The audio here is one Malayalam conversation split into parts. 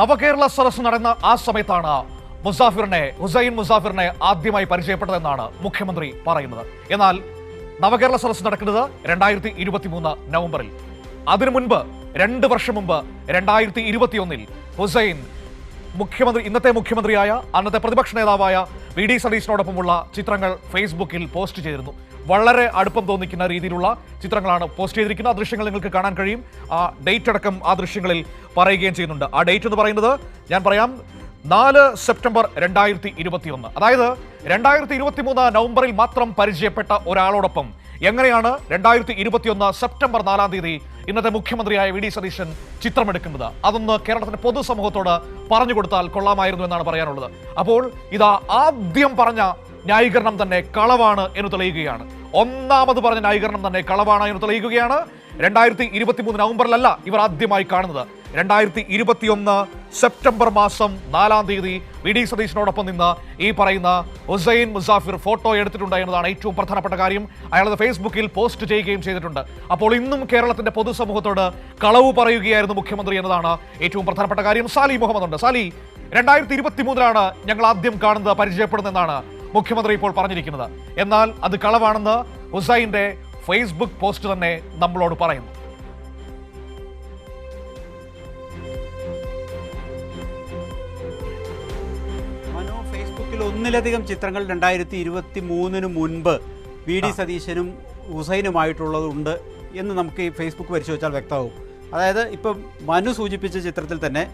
നവകേരള സദസ്സ് നടന്ന ആ സമയത്താണ് ഹുസൈൻ മുസാഫിറിനെ ആദ്യമായി പരിചയപ്പെട്ടതെന്നാണ് മുഖ്യമന്ത്രി പറയുന്നത്. എന്നാൽ നവകേരള സദസ്സ് നടക്കുന്നത് 2023 നവംബറിൽ. അതിനു മുൻപ് 2 വർഷം മുമ്പ് 2021 ഹുസൈൻ ഇന്നത്തെ മുഖ്യമന്ത്രിയായ അന്നത്തെ പ്രതിപക്ഷ നേതാവായ വി.ഡി. സതീശനോടൊപ്പമുള്ള ചിത്രങ്ങൾ ഫേസ്ബുക്കിൽ പോസ്റ്റ് ചെയ്തിരുന്നു. വളരെ അടുപ്പം തോന്നിക്കുന്ന രീതിയിലുള്ള ചിത്രങ്ങളാണ് പോസ്റ്റ് ചെയ്തിരിക്കുന്നത്. ആ ദൃശ്യങ്ങൾ നിങ്ങൾക്ക് കാണാൻ കഴിയും. ആ ഡേറ്റ് അടക്കം ആ ദൃശ്യങ്ങളിൽ പറയുകയും ചെയ്യുന്നുണ്ട്. ആ ഡേറ്റ് എന്ന് പറയുന്നത് ഞാൻ പറയാം, 4 സെപ്റ്റംബർ 2021. അതായത് 2023 നവംബറിൽ മാത്രം പരിചയപ്പെട്ട ഒരാളോടൊപ്പം എങ്ങനെയാണ് 2021 സെപ്റ്റംബർ 4 തീയതി ഇന്നത്തെ മുഖ്യമന്ത്രിയായ വി.ഡി. സതീശൻ ചിത്രമെടുക്കുന്നത്? അതൊന്ന് കേരളത്തിന്റെ പൊതുസമൂഹത്തോട് പറഞ്ഞു കൊടുത്താൽ കൊള്ളാമായിരുന്നു എന്നാണ് പറയാനുള്ളത്. അപ്പോൾ ഇതാ ആദ്യം പറഞ്ഞ ന്യായീകരണം തന്നെ കളവാണ് എന്ന് തെളിയുകയാണ്. ഒന്നാമത് പറഞ്ഞ ന്യായീകരണം തന്നെ കളവാണ് എന്ന് തെളിയിക്കുകയാണ്. 2023 നവംബറിലല്ല ഇവർ ആദ്യമായി കാണുന്നത്. 2021 സെപ്റ്റംബർ മാസം 4 തീയതി വി.ഡി. സതീശനോടൊപ്പം നിന്ന് ഈ പറയുന്ന ഹുസൈൻ മുസാഫിർ ഫോട്ടോ എടുത്തിട്ടുണ്ട് എന്നതാണ് ഏറ്റവും പ്രധാനപ്പെട്ട കാര്യം. അയാളത് ഫേസ്ബുക്കിൽ പോസ്റ്റ് ചെയ്യുകയും ചെയ്തിട്ടുണ്ട്. അപ്പോൾ ഇന്നും കേരളത്തിന്റെ പൊതുസമൂഹത്തോട് കളവ് പറയുകയായിരുന്നു മുഖ്യമന്ത്രി എന്നതാണ് ഏറ്റവും പ്രധാനപ്പെട്ട കാര്യം. സാലി മുഹമ്മദ് ഉണ്ട്. സാലി, 2023 ഞങ്ങൾ ആദ്യം കാണുന്നത്, പരിചയപ്പെടുന്നതെന്നാണ് മുഖ്യമന്ത്രി ഇപ്പോൾ പറഞ്ഞിരിക്കുന്നത്. എന്നാൽ അത് കളവാണെന്ന് ഹുസൈന്റെ ഫേസ്ബുക്ക് പോസ്റ്റ് തന്നെ നമ്മളോട് പറയുന്നു. ഫേസ്ബുക്കിൽ ഒന്നിലധികം ചിത്രങ്ങൾ 2023 മുൻപ് വി.ഡി. സതീശനും ഹുസൈനുമായിട്ടുള്ളതുണ്ട് എന്ന് നമുക്ക് ഈ ഫേസ്ബുക്ക് പരിശോധിച്ചാൽ വ്യക്തമാകും. അതായത് ഇപ്പം മനു സൂചിപ്പിച്ച ചിത്രത്തിൽ തന്നെ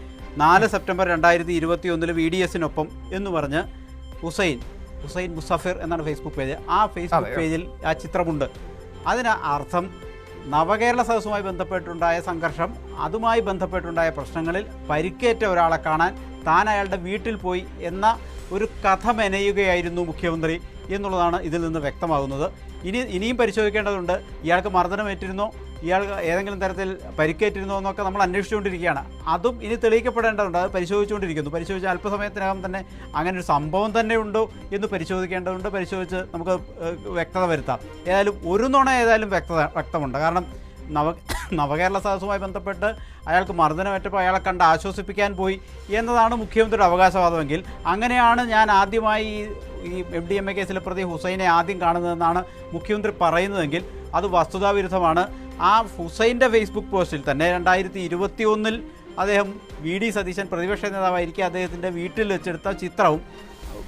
4 സെപ്റ്റംബർ 2021 വി.ഡി.എസിനൊപ്പം എന്ന് പറഞ്ഞ് ഹുസൈൻ മുസാഫിർ എന്നാണ് ഫേസ്ബുക്ക് പേജ്. ആ ഫേസ്ബുക്ക് പേജിൽ ആ ചിത്രമുണ്ട്. അതിന് അർത്ഥം നവകേരള സദസ്സുമായി ബന്ധപ്പെട്ടുണ്ടായ സംഘർഷം, അതുമായി ബന്ധപ്പെട്ടുണ്ടായ പ്രശ്നങ്ങളിൽ പരിക്കേറ്റ ഒരാളെ കാണാൻ താൻ അയാളുടെ വീട്ടിൽ പോയി എന്ന ഒരു കഥ മെനയുകയായിരുന്നു മുഖ്യമന്ത്രി എന്നുള്ളതാണ് ഇതിൽ നിന്ന് വ്യക്തമാകുന്നത്. ഇനിയും പരിശോധിക്കേണ്ടതുണ്ട്. ഇയാൾക്ക് മർദ്ദനമേറ്റിരുന്നോ, ഇയാൾ ഏതെങ്കിലും തരത്തിൽ പരിക്കേറ്റിരുന്നോ എന്നൊക്കെ നമ്മൾ അന്വേഷിച്ചുകൊണ്ടിരിക്കുകയാണ്. അതും ഇനി തെളിയിക്കപ്പെടേണ്ടതുണ്ട്. അത് പരിശോധിച്ച അല്പസമയത്തിനകം തന്നെ അങ്ങനെ ഒരു സംഭവം തന്നെ ഉണ്ടോ എന്ന് പരിശോധിക്കേണ്ടതുണ്ട്. പരിശോധിച്ച് നമുക്ക് വ്യക്തത വരുത്താം. ഏതായാലും ഒരു നുണ വ്യക്തമുണ്ട്. കാരണം നവകേരള സദസ്സുമായി ബന്ധപ്പെട്ട് അയാൾക്ക് മർദ്ദനമേറ്റപ്പോൾ അയാളെ കണ്ട് ആശ്വസിപ്പിക്കാൻ പോയി എന്നതാണ് മുഖ്യമന്ത്രിയുടെ അവകാശവാദമെങ്കിൽ, അങ്ങനെയാണ് ഞാൻ ആദ്യമായി ഈ MDMA കേസിലെ പ്രതി ഹുസൈനെ ആദ്യം കാണുന്നതെന്നാണ് മുഖ്യമന്ത്രി പറയുന്നതെങ്കിൽ അത് വസ്തുതാവിരുദ്ധമാണ്. ആ ഹുസൈൻ്റെ ഫേസ്ബുക്ക് പോസ്റ്റിൽ തന്നെ 2021 അദ്ദേഹം വി.ഡി. സതീശൻ പ്രതിപക്ഷ നേതാവായിരിക്കെ അദ്ദേഹത്തിൻ്റെ വീട്ടിൽ വെച്ചെടുത്ത ചിത്രവും,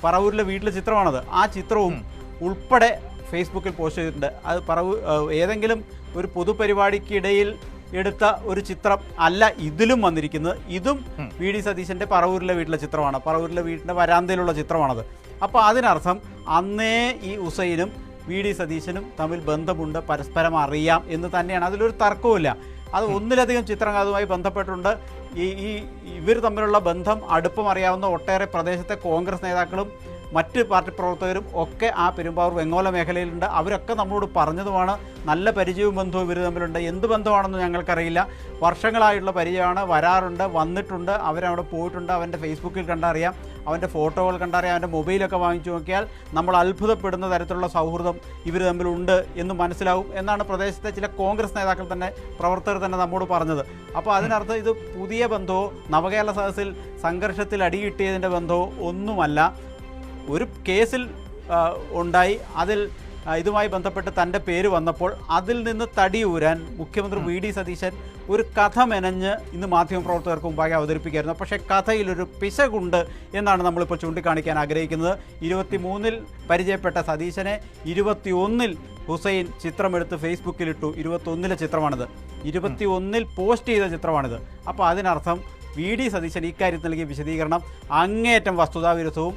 പറവൂരിലെ വീട്ടിലെ ചിത്രമാണത്, ആ ചിത്രവും ഉൾപ്പെടെ ഫേസ്ബുക്കിൽ പോസ്റ്റ് ചെയ്തിട്ടുണ്ട്. അത് ഏതെങ്കിലും ഒരു പൊതുപരിപാടിക്കിടയിൽ എടുത്ത ഒരു ചിത്രം അല്ല ഇതിലും വന്നിരിക്കുന്നത്. ഇതും വി.ഡി. സതീശൻ്റെ പറവൂരിലെ വീട്ടിലെ ചിത്രമാണ്. പറവൂരിലെ വീട്ടിൻ്റെ വരാന്തയിലുള്ള ചിത്രമാണത്. അപ്പോൾ അതിനർത്ഥം അന്നേ ഈ ഹുസൈനും വി.ഡി. സതീശനും തമ്മിൽ ബന്ധമുണ്ട്, പരസ്പരം അറിയാം എന്ന് തന്നെയാണ്. അതിലൊരു തർക്കവുമില്ല. അത് ഒന്നിലധികം ചിത്രങ്ങൾ അതുമായി ബന്ധപ്പെട്ടുണ്ട്. ഇവർ തമ്മിലുള്ള ബന്ധം, അടുപ്പം അറിയാവുന്ന ഒട്ടേറെ പ്രദേശത്തെ കോൺഗ്രസ് നേതാക്കളും മറ്റ് പാർട്ടി പ്രവർത്തകരും ഒക്കെ ആ പെരുമ്പാവൂർ വെങ്ങോല മേഖലയിലുണ്ട്. അവരൊക്കെ നമ്മളോട് പറഞ്ഞതുമാണ്. നല്ല പരിചയവും ബന്ധവും ഇവർ തമ്മിലുണ്ട്. എന്ത് ബന്ധമാണെന്ന് ഞങ്ങൾക്കറിയില്ല. വർഷങ്ങളായിട്ടുള്ള പരിചയമാണ്. വരാറുണ്ട്, വന്നിട്ടുണ്ട്, അവരവിടെ പോയിട്ടുണ്ട്. അവൻ്റെ ഫേസ്ബുക്കിൽ കണ്ടറിയാം, അവൻ്റെ ഫോട്ടോകൾ കണ്ടറിയാം, അവൻ്റെ മൊബൈലൊക്കെ വാങ്ങിച്ചു നോക്കിയാൽ നമ്മൾ അത്ഭുതപ്പെടുന്ന തരത്തിലുള്ള സൗഹൃദം ഇവർ തമ്മിലുണ്ട് എന്ന് മനസ്സിലാവും എന്നാണ് പ്രദേശത്തെ ചില കോൺഗ്രസ് നേതാക്കൾ തന്നെ, പ്രവർത്തകർ തന്നെ നമ്മോട് പറഞ്ഞത്. അപ്പോൾ അതിനർത്ഥം ഇത് പുതിയ ബന്ധമോ നവകേരള സദസ്സിൽ സംഘർഷത്തിൽ അടികിട്ടിയതിൻ്റെ ബന്ധമോ ഒന്നുമല്ല. ഒരു കേസിൽ ഉണ്ടായി, അതിൽ ഇതുമായി ബന്ധപ്പെട്ട് തൻ്റെ പേര് വന്നപ്പോൾ അതിൽ നിന്ന് തടിയൂരാൻ മുഖ്യമന്ത്രി വി.ഡി. സതീശൻ ഒരു കഥ മെനഞ്ഞ് ഇന്ന് മാധ്യമപ്രവർത്തകർക്ക് മുമ്പാകെ അവതരിപ്പിക്കുകയായിരുന്നു. പക്ഷേ കഥയിലൊരു പിശകുണ്ട് എന്നാണ് നമ്മളിപ്പോൾ ചൂണ്ടിക്കാണിക്കാൻ ആഗ്രഹിക്കുന്നത്. 23 പരിചയപ്പെട്ട സതീശനെ 21 ഹുസൈൻ ചിത്രമെടുത്ത് ഫേസ്ബുക്കിലിട്ടു. 21 ചിത്രമാണിത്, 21 പോസ്റ്റ് ചെയ്ത ചിത്രമാണിത്. അപ്പോൾ അതിനർത്ഥം വി.ഡി. സതീശൻ ഇക്കാര്യത്തിൽ നൽകിയ വിശദീകരണം അങ്ങേയറ്റം വസ്തുതാവിരുദ്ധവും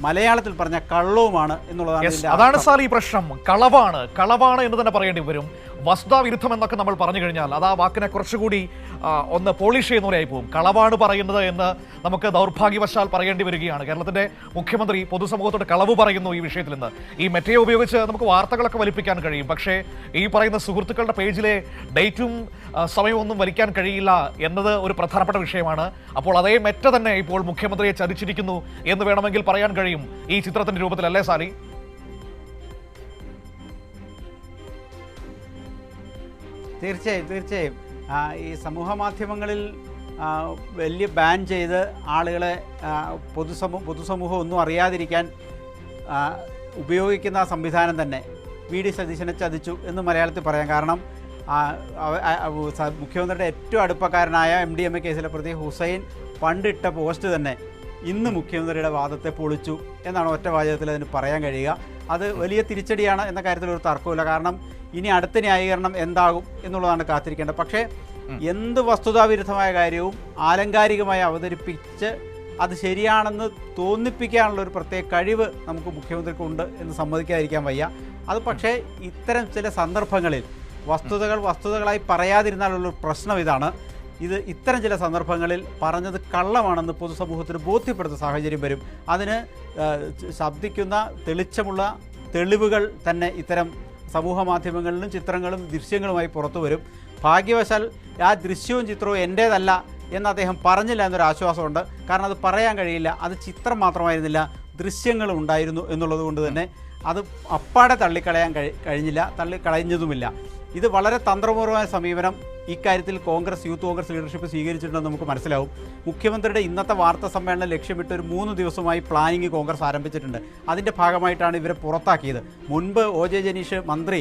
മലയാളത്തിൽ പറഞ്ഞ കള്ളവുമാണ് എന്നുള്ളതാണ്. അതാണ് സാർ ഈ പ്രശ്നം. കളവാണ് എന്ന് തന്നെ പറയേണ്ടി വരും. വസ്തുതാവിരുദ്ധം എന്നൊക്കെ നമ്മൾ പറഞ്ഞു കഴിഞ്ഞാൽ അത് ആ വാക്കിനെ കുറച്ചുകൂടി ഒന്ന് പോളിഷ് ചെയ്യുന്നവരായി പോകും. കളവാണ് പറയുന്നത് എന്ന് നമുക്ക് ദൗർഭാഗ്യവശാൽ പറയേണ്ടി വരികയാണ്. കേരളത്തിന്റെ മുഖ്യമന്ത്രി പൊതുസമൂഹത്തോട് കളവ് പറയുന്നു ഈ വിഷയത്തിൽ നിന്ന്. ഈ മെറ്റയെ ഉപയോഗിച്ച് നമുക്ക് വാർത്തകളൊക്കെ വലിപ്പിക്കാൻ കഴിയും. പക്ഷേ ഈ പറയുന്ന സുഹൃത്തുക്കളുടെ പേജിലെ ഡേറ്റും സമയമൊന്നും വലിക്കാൻ കഴിയില്ല എന്നത് ഒരു പ്രധാനപ്പെട്ട വിഷയമാണ്. അപ്പോൾ അതേ മെറ്റ തന്നെ ഇപ്പോൾ മുഖ്യമന്ത്രിയെ ചതിച്ചിരിക്കുന്നു എന്ന് വേണമെങ്കിൽ പറയാൻ കഴിയും ഈ ചിത്രത്തിന്റെ രൂപത്തിൽ, അല്ലേ സാലി? തീർച്ചയായും ഈ സമൂഹ മാധ്യമങ്ങളിൽ വലിയ ബാൻ ചെയ്ത് ആളുകളെ പൊതുസമൂഹം ഒന്നും അറിയാതിരിക്കാൻ ഉപയോഗിക്കുന്ന ആ സംവിധാനം തന്നെ വി.ഡി. സതീശനെ ചതിച്ചു എന്ന് മലയാളത്തിൽ പറയാം. കാരണം മുഖ്യമന്ത്രിയുടെ ഏറ്റവും അടുപ്പക്കാരനായ MDMA കേസിലെ പ്രതി ഹുസൈൻ പണ്ടിട്ട പോസ്റ്റ് തന്നെ ഇന്ന് മുഖ്യമന്ത്രിയുടെ വാദത്തെ പൊളിച്ചു എന്നാണ് ഒറ്റ വാചകത്തിൽ അതിന് പറയാൻ കഴിയുക. അത് വലിയ തിരിച്ചടിയാണ് എന്ന കാര്യത്തിൽ ഒരു തർക്കമില്ല. കാരണം ഇനി അടുത്ത ന്യായീകരണം എന്താകും എന്നുള്ളതാണ് കാത്തിരിക്കേണ്ടത്. പക്ഷേ എന്ത് വസ്തുതാവിരുദ്ധമായ കാര്യവും ആലങ്കാരികമായി അവതരിപ്പിച്ച് അത് ശരിയാണെന്ന് തോന്നിപ്പിക്കാനുള്ള ഒരു പ്രത്യേക കഴിവ് നമുക്ക് മുഖ്യമന്ത്രിക്കുണ്ട് എന്ന് സമ്മതിക്കാതിരിക്കാൻ വയ്യ. അത് പക്ഷേ ഇത്തരം ചില സന്ദർഭങ്ങളിൽ വസ്തുതകളായി പറയാതിരുന്നാലുള്ള പ്രശ്നം ഇതാണ്. ഇത്തരം ചില സന്ദർഭങ്ങളിൽ പറഞ്ഞത് കള്ളമാണെന്ന് പൊതുസമൂഹത്തിന് ബോധ്യപ്പെടുന്ന സാഹചര്യം വരും. അതിന് ശബ്ദിക്കുന്ന തെളിച്ചമുള്ള തെളിവുകൾ തന്നെ ഇത്തരം സമൂഹ മാധ്യമങ്ങളിലും ചിത്രങ്ങളും ദൃശ്യങ്ങളുമായി പുറത്തു വരും. ഭാഗ്യവശാൽ ആ ദൃശ്യവും ചിത്രവും എൻ്റേതല്ല എന്ന് അദ്ദേഹം പറഞ്ഞില്ല എന്നൊരു ആശ്വാസമുണ്ട്. കാരണം അത് പറയാൻ കഴിയില്ല, അത് ചിത്രം മാത്രമായിരുന്നില്ല, ദൃശ്യങ്ങളും ഉണ്ടായിരുന്നു എന്നുള്ളത് കൊണ്ട് തന്നെ അത് അപ്പാടെ തള്ളിക്കളയാൻ തള്ളിക്കളഞ്ഞതുമില്ല. ഇത് വളരെ തന്ത്രപൂർവമായ സമീപനം ഇക്കാര്യത്തിൽ യൂത്ത് കോൺഗ്രസ് ലീഡർഷിപ്പ് സ്വീകരിച്ചിട്ടുണ്ടെന്ന് നമുക്ക് മനസ്സിലാവും. മുഖ്യമന്ത്രിയുടെ ഇന്നത്തെ വാർത്താ സമ്മേളനം ലക്ഷ്യമിട്ട് ഒരു 3 ദിവസമായി പ്ലാനിങ് കോൺഗ്രസ് ആരംഭിച്ചിട്ടുണ്ട്. അതിൻ്റെ ഭാഗമായിട്ടാണ് ഇവരെ പുറത്താക്കിയത്. മുൻപ് OJ ജനീഷ് മന്ത്രി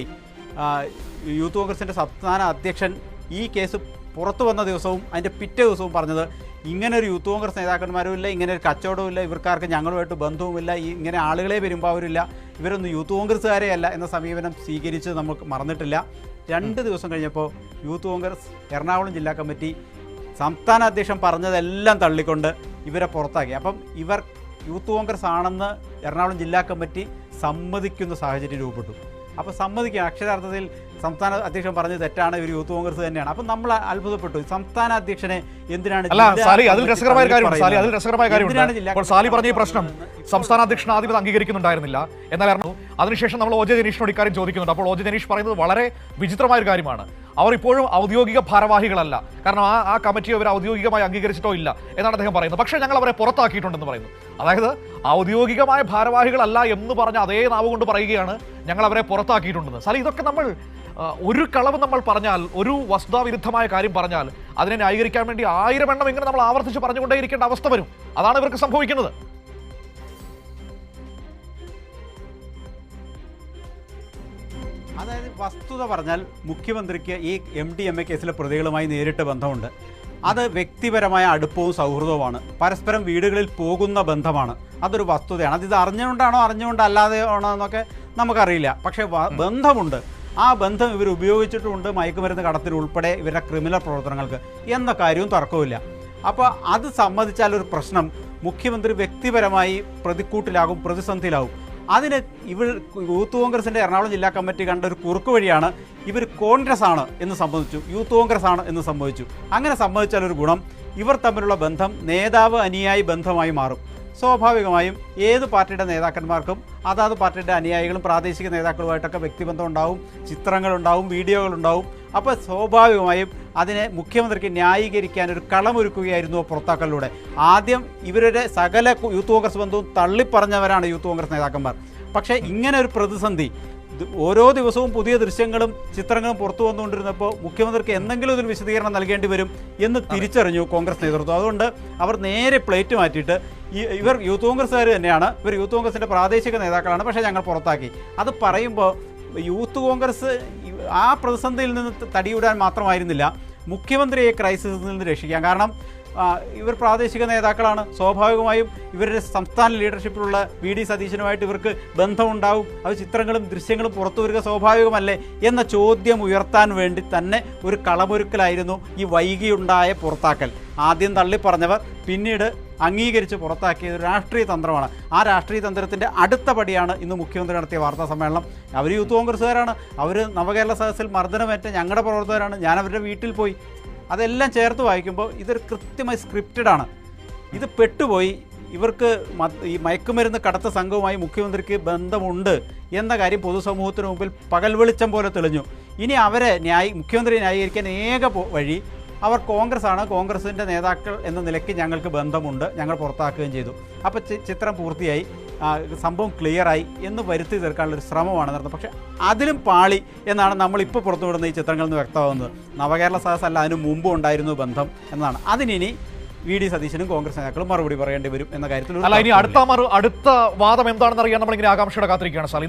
യൂത്ത് കോൺഗ്രസിൻ്റെ സംസ്ഥാന അധ്യക്ഷൻ ഈ കേസ് പുറത്തു വന്ന ദിവസവും അതിൻ്റെ പിറ്റേ ദിവസവും പറഞ്ഞത് ഇങ്ങനൊരു യൂത്ത് കോൺഗ്രസ് നേതാക്കന്മാരും ഇല്ല, ഇങ്ങനെ ഒരു കച്ചവടവും ഇവർക്കാർക്ക് ഞങ്ങളുമായിട്ട് ബന്ധവുമില്ല, ഇങ്ങനെ ആളുകളെ വരുമ്പോരില്ല, ഇവരൊന്നും യൂത്ത് കോൺഗ്രസ്സുകാരെ അല്ല എന്ന സമീപനം സ്വീകരിച്ച് നമുക്ക് മറന്നിട്ടില്ല. 2 ദിവസം കഴിഞ്ഞപ്പോൾ യൂത്ത് കോൺഗ്രസ് എറണാകുളം ജില്ലാ കമ്മിറ്റി സംസ്ഥാന അധ്യക്ഷൻ പറഞ്ഞതെല്ലാം തള്ളിക്കൊണ്ട് ഇവരെ പുറത്താക്കി. അപ്പം ഇവർ യൂത്ത് കോൺഗ്രസ് ആണെന്ന് എറണാകുളം ജില്ലാ കമ്മിറ്റി സമ്മതിക്കുന്ന സാഹചര്യം രൂപപ്പെട്ടു. അപ്പോൾ സമ്മതിക്കുക, അക്ഷരാർത്ഥത്തിൽ സംസ്ഥാന അധ്യക്ഷൻ പറഞ്ഞത് തെറ്റാണ്, ഇവർ യൂത്ത് കോൺഗ്രസ് തന്നെയാണ്. അപ്പം നമ്മൾ അത്ഭുതപ്പെട്ടു, സംസ്ഥാന അധ്യക്ഷനെ എന്തിനാണ് സാലി പറഞ്ഞ ഈ പ്രശ്നം സംസ്ഥാന അധ്യക്ഷൻ ആദ്യം അംഗീകരിക്കുന്നുണ്ടായിരുന്നില്ല. എന്നാൽ അതിനുശേഷം നമ്മൾ OJ ജനീഷിനോട് ഇക്കാര്യം ചോദിക്കുന്നുണ്ട്. അപ്പോൾ OJ ജനീഷ് പറയുന്നത് വളരെ വിചിത്രമായ ഒരു കാര്യമാണ്. അവർ ഇപ്പോഴും ഔദ്യോഗിക ഭാരവാഹികളല്ല, കാരണം ആ കമ്മിറ്റി അവർ ഔദ്യോഗികമായി അംഗീകരിച്ചിട്ടോ ഇല്ല എന്നാണ് അദ്ദേഹം പറയുന്നത്. പക്ഷേ ഞങ്ങൾ അവരെ പുറത്താക്കിയിട്ടുണ്ടെന്ന് പറയുന്നു. അതായത് ഔദ്യോഗികമായ ഭാരവാഹികളല്ല എന്ന് പറഞ്ഞ അതേ നാവ് കൊണ്ട് പറയുകയാണ് ഞങ്ങൾ അവരെ പുറത്താക്കിയിട്ടുണ്ടെന്ന്. സാലി, ഇതൊക്കെ നമ്മൾ ഒരു കളവ് നമ്മൾ പറഞ്ഞാൽ, ഒരു വസ്തുതാവിരുദ്ധമായ കാര്യം പറഞ്ഞാൽ അതിനെ ന്യായീകരിക്കാൻ വേണ്ടി 1000 എണ്ണം ഇങ്ങനെ നമ്മൾ ആവർത്തിച്ച് പറഞ്ഞുകൊണ്ടേയിരിക്കേണ്ട അവസ്ഥ വരും. അതാണ് ഇവർക്ക് സംഭവിക്കുന്നത്. അതായത് വസ്തുത പറഞ്ഞാൽ മുഖ്യമന്ത്രിക്ക് ഈ MDMA കേസിലെ പ്രതികളുമായി നേരിട്ട് ബന്ധമുണ്ട്. അത് വ്യക്തിപരമായ അടുപ്പവും സൗഹൃദവുമാണ്, പരസ്പരം വീടുകളിൽ പോകുന്ന ബന്ധമാണ്. അതൊരു വസ്തുതയാണ്. അത് അറിഞ്ഞുകൊണ്ടാണോ അറിഞ്ഞുകൊണ്ടല്ലാതെയാണോ എന്നൊക്കെ നമുക്കറിയില്ല. പക്ഷേ ബന്ധമുണ്ട്. ആ ബന്ധം ഇവർ ഉപയോഗിച്ചിട്ടുമുണ്ട് മയക്കുമരുന്ന് കടത്തിലുൾപ്പെടെ ഇവരുടെ ക്രിമിനൽ പ്രവർത്തനങ്ങൾക്ക് എന്ന കാര്യവും തർക്കമില്ല. അപ്പോൾ അത് സമ്മതിച്ചാൽ ഒരു പ്രശ്നം മുഖ്യമന്ത്രി വ്യക്തിപരമായി പ്രതിക്കൂട്ടിലാകും, പ്രതിസന്ധിയിലാകും. അതിന് യൂത്ത് കോൺഗ്രസിൻ്റെ എറണാകുളം ജില്ലാ കമ്മിറ്റി കണ്ട ഒരു കുറുക്ക് വഴിയാണ് ഇവർ കോൺഗ്രസ് ആണ് എന്ന് സമ്മതിച്ചു, യൂത്ത് കോൺഗ്രസ് ആണ് എന്ന് സമ്മതിച്ചു. അങ്ങനെ സമ്മതിച്ചാൽ ഒരു ഗുണം, ഇവർ തമ്മിലുള്ള ബന്ധം നേതാവ് അനുയായി ബന്ധമായി മാറും. സ്വാഭാവികമായും ഏത് പാർട്ടിയുടെ നേതാക്കന്മാർക്കും അതാത് പാർട്ടിയുടെ അനുയായികളും പ്രാദേശിക നേതാക്കളുമായിട്ടൊക്കെ വ്യക്തിബന്ധം ഉണ്ടാവും, ചിത്രങ്ങളുണ്ടാവും, വീഡിയോകളുണ്ടാവും. അപ്പോൾ സ്വാഭാവികമായും അതിനെ മുഖ്യമന്ത്രിക്ക് ന്യായീകരിക്കാൻ ഒരു കളമൊരുക്കുകയായിരുന്നു പുറത്താക്കലിലൂടെ. ആദ്യം ഇവരുടെ സകല യൂത്ത് കോൺഗ്രസ് ബന്ധവും തള്ളിപ്പറഞ്ഞവരാണ് യൂത്ത് കോൺഗ്രസ് നേതാക്കന്മാർ. പക്ഷേ ഇങ്ങനെ ഒരു പ്രതിസന്ധി ഓരോ ദിവസവും പുതിയ ദൃശ്യങ്ങളും ചിത്രങ്ങളും പുറത്തു വന്നുകൊണ്ടിരുന്നപ്പോൾ മുഖ്യമന്ത്രിക്ക് എന്തെങ്കിലും ഒരു വിശദീകരണം നൽകേണ്ടി വരും എന്ന് തിരിച്ചറിഞ്ഞു കോൺഗ്രസ് നേതൃത്വം. അതുകൊണ്ട് അവർ നേരെ പ്ലേറ്റ് മാറ്റിയിട്ട് ഇവർ യൂത്ത് കോൺഗ്രസ്സുകാർ തന്നെയാണ്, ഇവർ യൂത്ത് കോൺഗ്രസിൻ്റെ പ്രാദേശിക നേതാക്കളാണ്, പക്ഷേ ഞങ്ങൾ പുറത്താക്കി. അത് പറയുമ്പോൾ യൂത്ത് കോൺഗ്രസ് ആ പ്രതിസന്ധിയിൽ നിന്ന് തടിയൂടാൻ മാത്രമായിരുന്നില്ല, മുഖ്യമന്ത്രിയെ ക്രൈസിസിൽ നിന്ന് രക്ഷിക്കാം. കാരണം ഇവർ പ്രാദേശിക നേതാക്കളാണ്, സ്വാഭാവികമായും ഇവരുടെ സംസ്ഥാന ലീഡർഷിപ്പിലുള്ള വി.ഡി. സതീശനുമായിട്ട് ഇവർക്ക് ബന്ധമുണ്ടാവും, അത് ചിത്രങ്ങളും ദൃശ്യങ്ങളും പുറത്തു വരിക സ്വാഭാവികമല്ലേ എന്ന ചോദ്യം ഉയർത്താൻ വേണ്ടി തന്നെ ഒരു കളമൊരുക്കലായിരുന്നു ഈ വൈകിയുണ്ടായ പുറത്താക്കൽ. ആദ്യം തള്ളിപ്പറഞ്ഞവർ പിന്നീട് അംഗീകരിച്ച് പുറത്താക്കിയ ഒരു രാഷ്ട്രീയ തന്ത്രമാണ്. ആ രാഷ്ട്രീയ തന്ത്രത്തിൻ്റെ അടുത്ത പടിയാണ് ഇന്ന് മുഖ്യമന്ത്രി നടത്തിയ വാർത്താ സമ്മേളനം. അവർ യൂത്ത് കോൺഗ്രസ്സുകാരാണ്, അവർ നവകേരള സദസ്സിൽ മർദ്ദനമേറ്റ ഞങ്ങളുടെ പ്രവർത്തകരാണ്, ഞാൻ അവരുടെ വീട്ടിൽ പോയി. അതെല്ലാം ചേർത്ത് വായിക്കുമ്പോൾ ഇതൊരു കൃത്യമായി സ്ക്രിപ്റ്റഡാണ്. ഇത് പെട്ടുപോയി. ഇവർക്ക് ഈ മയക്കുമരുന്ന് കടത്ത സംഘവുമായി മുഖ്യമന്ത്രിക്ക് ബന്ധമുണ്ട് എന്ന കാര്യം പൊതുസമൂഹത്തിന് മുമ്പിൽ പകൽ വെളിച്ചം പോലെ തെളിഞ്ഞു. ഇനി അവരെ മുഖ്യമന്ത്രിയെ ന്യായീകരിക്കാൻ ഏക വഴി അവർ കോൺഗ്രസ് ആണ്, കോൺഗ്രസിൻ്റെ നേതാക്കൾ എന്ന നിലയ്ക്ക് ഞങ്ങൾക്ക് ബന്ധമുണ്ട്, ഞങ്ങൾ പുറത്താക്കുകയും ചെയ്തു. അപ്പോൾ ചിത്രം പൂർത്തിയായി. സംഭവം ക്ലിയറായി എന്ന് വരുത്തി തീർക്കാനുള്ള ഒരു ശ്രമമാണ് നടത്തുന്നത്. പക്ഷേ അതിലും പാളി എന്നാണ് നമ്മളിപ്പോൾ പുറത്തുവിടുന്ന ഈ ചിത്രങ്ങളിൽ നിന്ന് വ്യക്തമാകുന്നത്. നവകേരള സദസ്സ് അല്ല, അതിന് മുമ്പ് ഉണ്ടായിരുന്നു ബന്ധം എന്നാണ്. അതിനി വി ഡി സതീശനും കോൺഗ്രസ് നേതാക്കളും മറുപടി പറയേണ്ടി വരും എന്ന കാര്യത്തിൽ അല്ല, ഇനി അടുത്ത വാദം എന്താണെന്ന് അറിയാൻ നമ്മളിങ്ങനെ ആകാംക്ഷയോടെ കാത്തിരിക്കുകയാണ് സാർ.